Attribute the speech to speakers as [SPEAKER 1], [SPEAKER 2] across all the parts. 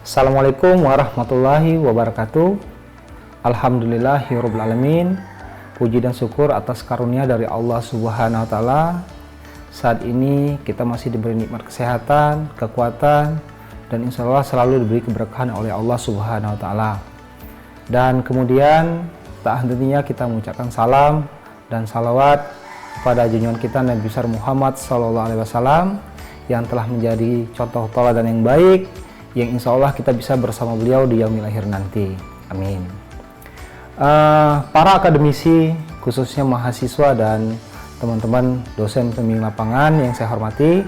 [SPEAKER 1] Assalamualaikum warahmatullahi wabarakatuh. Alhamdulillahirabbil alamin. Puji dan syukur atas karunia dari Allah Subhanahu wa taala. Saat ini kita masih diberi nikmat kesehatan, kekuatan, dan insya Allah selalu diberi keberkahan oleh Allah Subhanahu wa taala. Dan kemudian tak hentinya kita mengucapkan salam dan salawat kepada junjungan kita Nabi besar Muhammad SAW yang telah menjadi contoh tauladan yang baik, yang insya Allah kita bisa bersama beliau di yaumil akhir nanti. Amin. Para akademisi, khususnya mahasiswa dan teman-teman dosen pembimbing lapangan yang saya hormati,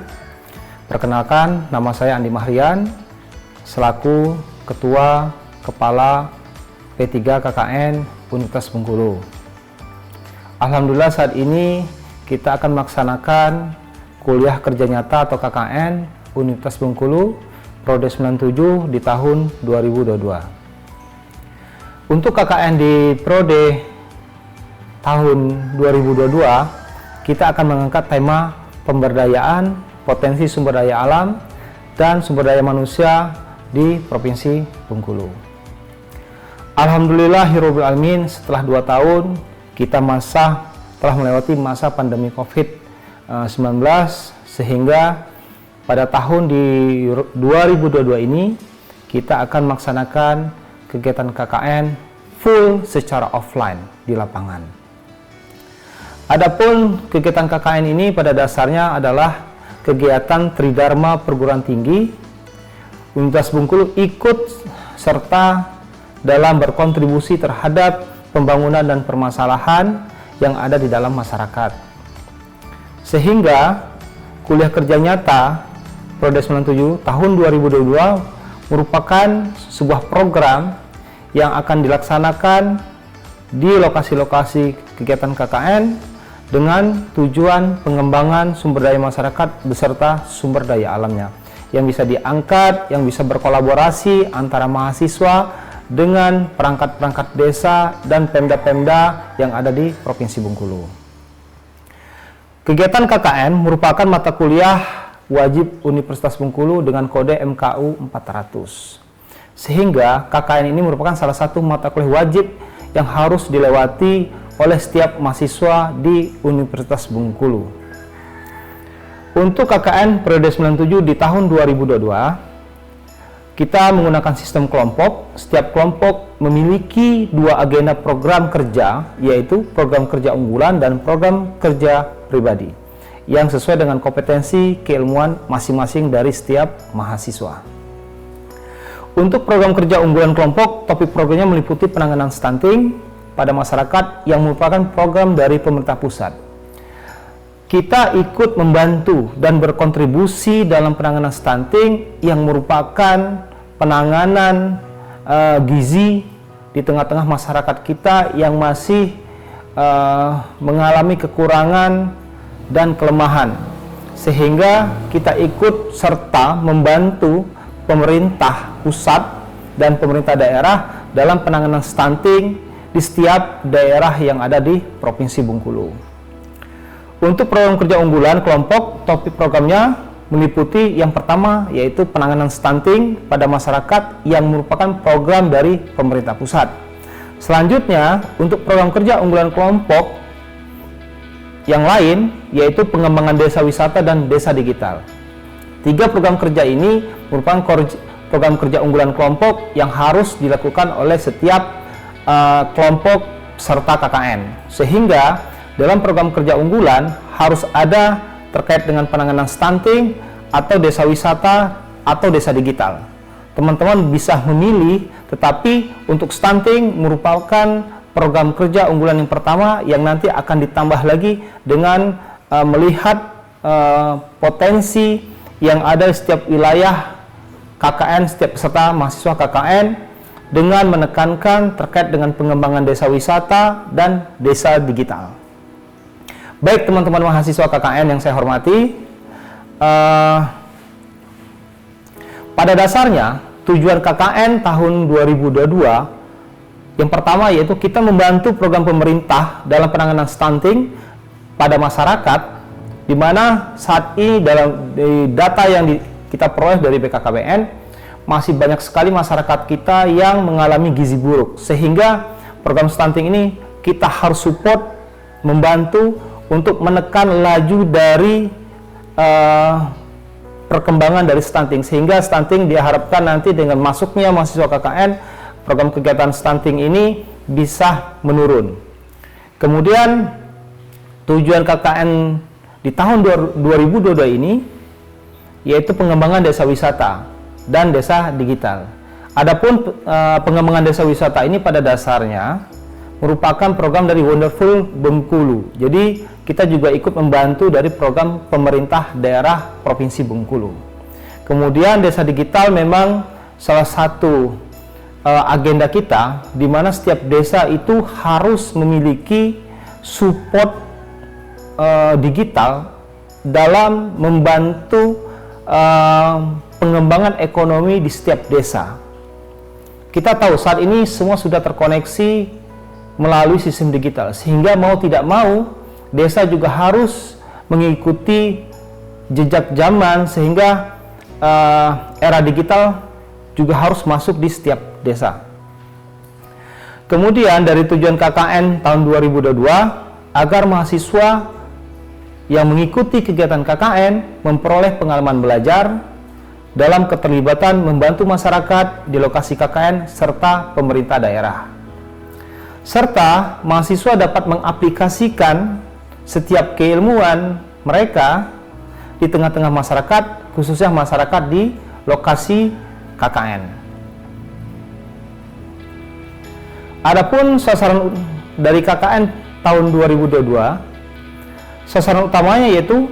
[SPEAKER 1] perkenalkan, nama saya Andi Mahrian selaku Ketua Kepala P3 KKN Universitas Bengkulu. Alhamdulillah saat ini kita akan melaksanakan kuliah kerja nyata atau KKN Universitas Bengkulu Prode 97 di tahun 2022. Untuk KKN di Prode tahun 2022, kita akan mengangkat tema pemberdayaan potensi sumber daya alam dan sumber daya manusia di Provinsi Bengkulu. Alhamdulillahirabbil alamin, setelah 2 tahun kita telah melewati masa pandemi COVID-19, sehingga pada tahun di 2022 ini kita akan melaksanakan kegiatan KKN full secara offline di lapangan. Adapun kegiatan KKN ini pada dasarnya adalah kegiatan Tridharma Perguruan Tinggi Universitas Bengkulu ikut serta dalam berkontribusi terhadap pembangunan dan permasalahan yang ada di dalam masyarakat. Sehingga kuliah kerja nyata Prode 97 tahun 2022 merupakan sebuah program yang akan dilaksanakan di lokasi-lokasi kegiatan KKN dengan tujuan pengembangan sumber daya masyarakat beserta sumber daya alamnya yang bisa diangkat, yang bisa berkolaborasi antara mahasiswa dengan perangkat-perangkat desa dan pemda-pemda yang ada di Provinsi Bengkulu. Kegiatan KKN merupakan mata kuliah wajib Universitas Bengkulu dengan kode MKU 400. Sehingga KKN ini merupakan salah satu mata kuliah wajib yang harus dilewati oleh setiap mahasiswa di Universitas Bengkulu. Untuk KKN periode 97 di tahun 2022, kita menggunakan sistem kelompok. Setiap kelompok memiliki 2 agenda program kerja, yaitu program kerja unggulan dan program kerja pribadi, yang sesuai dengan kompetensi keilmuan masing-masing dari setiap mahasiswa. Untuk program kerja unggulan kelompok, topik programnya meliputi penanganan stunting pada masyarakat yang merupakan program dari pemerintah pusat. Kita ikut membantu dan berkontribusi dalam penanganan stunting yang merupakan penanganan gizi di tengah-tengah masyarakat kita yang masih mengalami kekurangan dan kelemahan, sehingga kita ikut serta membantu pemerintah pusat dan pemerintah daerah dalam penanganan stunting di setiap daerah yang ada di Provinsi Bengkulu. Untuk program kerja unggulan kelompok, topik programnya meliputi yang pertama yaitu penanganan stunting pada masyarakat yang merupakan program dari pemerintah pusat. Selanjutnya, untuk program kerja unggulan kelompok yang lain yaitu pengembangan desa wisata dan desa digital. 3 program kerja ini merupakan program kerja unggulan kelompok yang harus dilakukan oleh setiap kelompok serta KKN, sehingga dalam program kerja unggulan harus ada terkait dengan penanganan stunting atau desa wisata atau desa digital. Teman-teman bisa memilih, tetapi untuk stunting merupakan program kerja unggulan yang pertama yang nanti akan ditambah lagi dengan melihat potensi yang ada di setiap wilayah KKN, setiap peserta mahasiswa KKN, dengan menekankan terkait dengan pengembangan desa wisata dan desa digital. Baik teman-teman mahasiswa KKN yang saya hormati, pada dasarnya tujuan KKN tahun 2022 yang pertama yaitu kita membantu program pemerintah dalam penanganan stunting pada masyarakat, di mana saat ini dalam data yang kita peroleh dari BKKBN masih banyak sekali masyarakat kita yang mengalami gizi buruk, sehingga program stunting ini kita harus support, membantu untuk menekan laju dari perkembangan dari stunting, sehingga stunting diharapkan nanti dengan masuknya mahasiswa KKN, program kegiatan stunting ini bisa menurun. Kemudian tujuan KKN di tahun 2022 ini yaitu pengembangan desa wisata dan desa digital. Adapun pengembangan desa wisata ini pada dasarnya merupakan program dari Wonderful Bengkulu. Jadi kita juga ikut membantu dari program pemerintah daerah Provinsi Bengkulu. Kemudian desa digital memang salah satu agenda kita, di mana setiap desa itu harus memiliki support digital dalam membantu pengembangan ekonomi di setiap desa. Kita tahu saat ini semua sudah terkoneksi melalui sistem digital, sehingga mau tidak mau desa juga harus mengikuti jejak zaman, sehingga era digital juga harus masuk di setiap desa. Kemudian dari tujuan KKN tahun 2022 agar mahasiswa yang mengikuti kegiatan KKN memperoleh pengalaman belajar dalam keterlibatan membantu masyarakat di lokasi KKN serta pemerintah daerah. Serta mahasiswa dapat mengaplikasikan setiap keilmuan mereka di tengah-tengah masyarakat, khususnya masyarakat di lokasi KKN. Adapun sasaran dari KKN tahun 2022, sasaran utamanya yaitu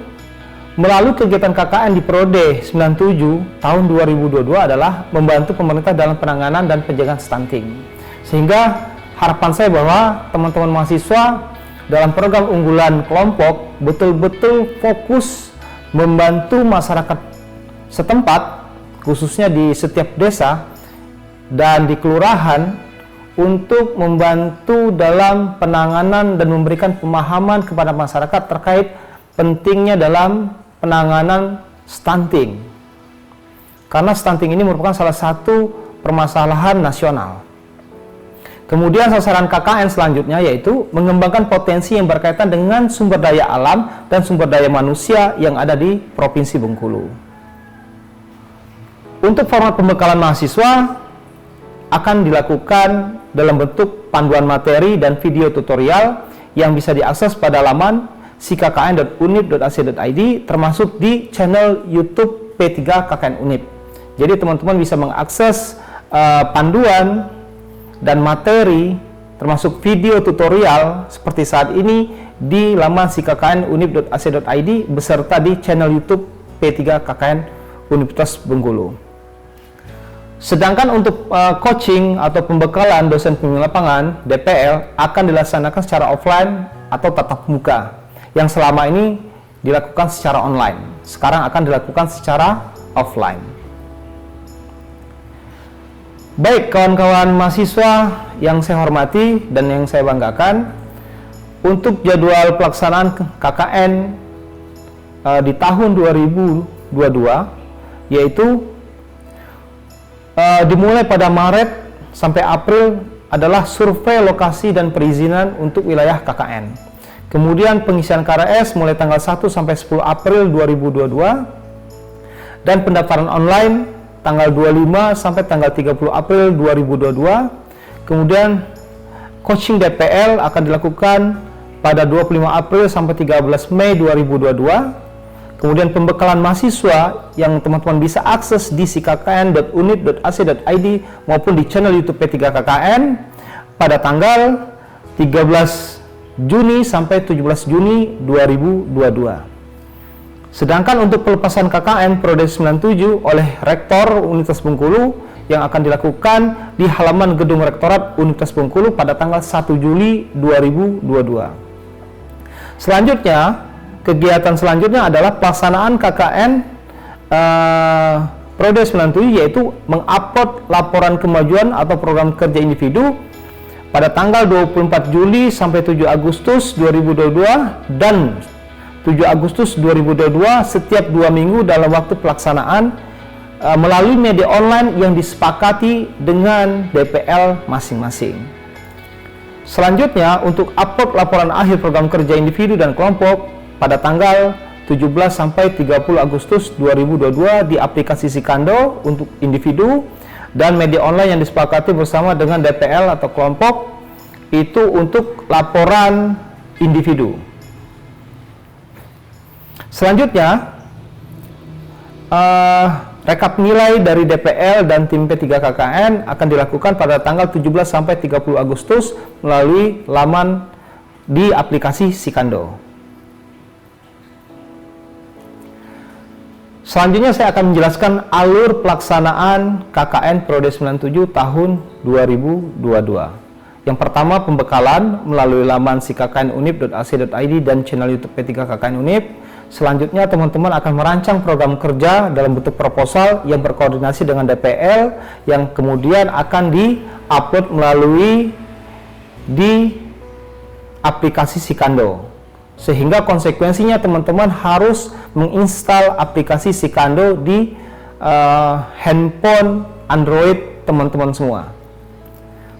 [SPEAKER 1] melalui kegiatan KKN di periode 97 tahun 2022 adalah membantu pemerintah dalam penanganan dan pencegahan stunting. Sehingga harapan saya bahwa teman-teman mahasiswa dalam program unggulan kelompok betul-betul fokus membantu masyarakat setempat, khususnya di setiap desa dan di kelurahan, untuk membantu dalam penanganan dan memberikan pemahaman kepada masyarakat terkait pentingnya dalam penanganan stunting. Karena stunting ini merupakan salah satu permasalahan nasional. Kemudian sasaran KKN selanjutnya yaitu mengembangkan potensi yang berkaitan dengan sumber daya alam dan sumber daya manusia yang ada di Provinsi Bengkulu. Untuk format pembekalan mahasiswa akan dilakukan dalam bentuk panduan materi dan video tutorial yang bisa diakses pada laman sikkn.unip.ac.id, termasuk di channel YouTube P3 KKN Unip. Jadi teman-teman bisa mengakses panduan dan materi termasuk video tutorial seperti saat ini di laman sikkn.unip.ac.id beserta di channel YouTube P3 KKN Universitas Bengkulu. Sedangkan untuk coaching atau pembekalan dosen pembimbing lapangan DPL akan dilaksanakan secara offline atau tatap muka, yang selama ini dilakukan secara online. Sekarang akan dilakukan secara offline. Baik kawan-kawan mahasiswa yang saya hormati dan yang saya banggakan, untuk jadwal pelaksanaan KKN di tahun 2022 yaitu dimulai pada Maret sampai April adalah survei lokasi dan perizinan untuk wilayah KKN. Kemudian pengisian KRS mulai tanggal 1 sampai 10 April 2022 dan pendaftaran online tanggal 25 sampai tanggal 30 April 2022. Kemudian coaching DPL akan dilakukan pada 25 April sampai 13 Mei 2022. Kemudian pembekalan mahasiswa yang teman-teman bisa akses di sikkn.unip.ac.id maupun di channel YouTube P3 KKN pada tanggal 13 Juni sampai 17 Juni 2022. Sedangkan untuk pelepasan KKN periode 97 oleh Rektor Universitas Bengkulu yang akan dilakukan di halaman Gedung Rektorat Universitas Bengkulu pada tanggal 1 Juli 2022. Selanjutnya, kegiatan selanjutnya adalah pelaksanaan KKN periode 97, yaitu mengupload laporan kemajuan atau program kerja individu pada tanggal 24 Juli sampai 7 Agustus 2022 dan 7 Agustus 2022 setiap 2 minggu dalam waktu pelaksanaan melalui media online yang disepakati dengan DPL masing-masing. Selanjutnya, untuk upload laporan akhir program kerja individu dan kelompok pada tanggal 17 sampai 30 Agustus 2022 di aplikasi Sikando untuk individu dan media online yang disepakati bersama dengan DPL atau kelompok itu untuk laporan individu. Selanjutnya, rekap nilai dari DPL dan tim P3KKN akan dilakukan pada tanggal 17 sampai 30 Agustus melalui laman di aplikasi Sikando. Selanjutnya saya akan menjelaskan alur pelaksanaan KKN periode 97 tahun 2022. Yang pertama, pembekalan melalui laman sikknunip.ac.id dan channel YouTube P3KKN Unip. Selanjutnya, teman-teman akan merancang program kerja dalam bentuk proposal yang berkoordinasi dengan DPL yang kemudian akan di-upload melalui di aplikasi Sikando. Sehingga konsekuensinya teman-teman harus menginstal aplikasi Sikando di handphone Android teman-teman semua.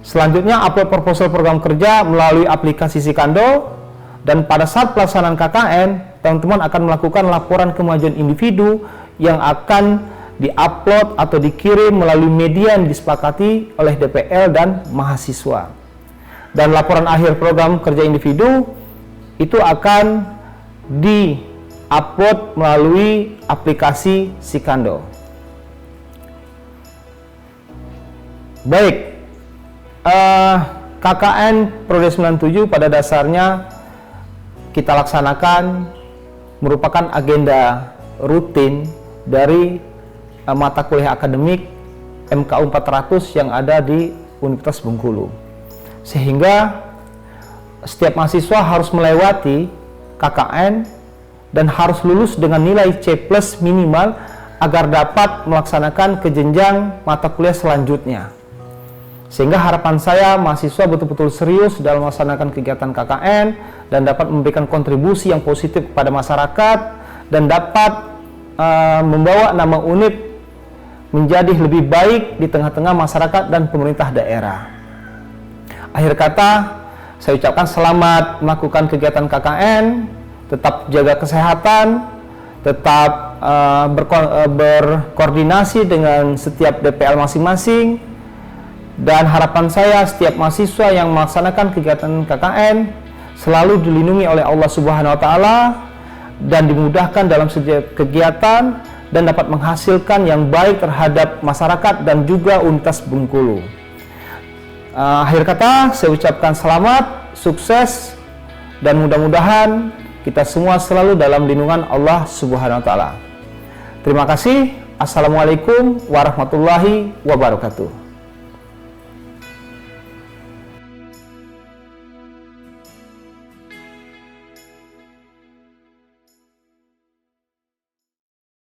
[SPEAKER 1] Selanjutnya, upload proposal program kerja melalui aplikasi Sikando, dan pada saat pelaksanaan KKN, teman-teman akan melakukan laporan kemajuan individu yang akan diupload atau dikirim melalui media yang disepakati oleh DPL dan mahasiswa. Dan laporan akhir program kerja individu itu akan di-upload melalui aplikasi Sikando. Baik, KKN periode 97 pada dasarnya kita laksanakan merupakan agenda rutin dari mata kuliah akademik MKU 400 yang ada di Universitas Bengkulu. Sehingga setiap mahasiswa harus melewati KKN dan harus lulus dengan nilai C+ minimal agar dapat melaksanakan ke jenjang mata kuliah selanjutnya. Sehingga harapan saya mahasiswa betul-betul serius dalam melaksanakan kegiatan KKN dan dapat memberikan kontribusi yang positif kepada masyarakat dan dapat membawa nama UNIP menjadi lebih baik di tengah-tengah masyarakat dan pemerintah daerah. Akhir kata, saya ucapkan selamat melakukan kegiatan KKN, tetap jaga kesehatan, tetap berkoordinasi dengan setiap DPL masing-masing. Dan harapan saya setiap mahasiswa yang melaksanakan kegiatan KKN selalu dilindungi oleh Allah Subhanahu wa Ta'ala dan dimudahkan dalam setiap kegiatan dan dapat menghasilkan yang baik terhadap masyarakat dan juga Universitas Bengkulu. Akhir kata, saya ucapkan selamat, sukses, dan mudah-mudahan kita semua selalu dalam lindungan Allah Subhanahu wa Ta'ala. Terima kasih. Assalamualaikum warahmatullahi wabarakatuh.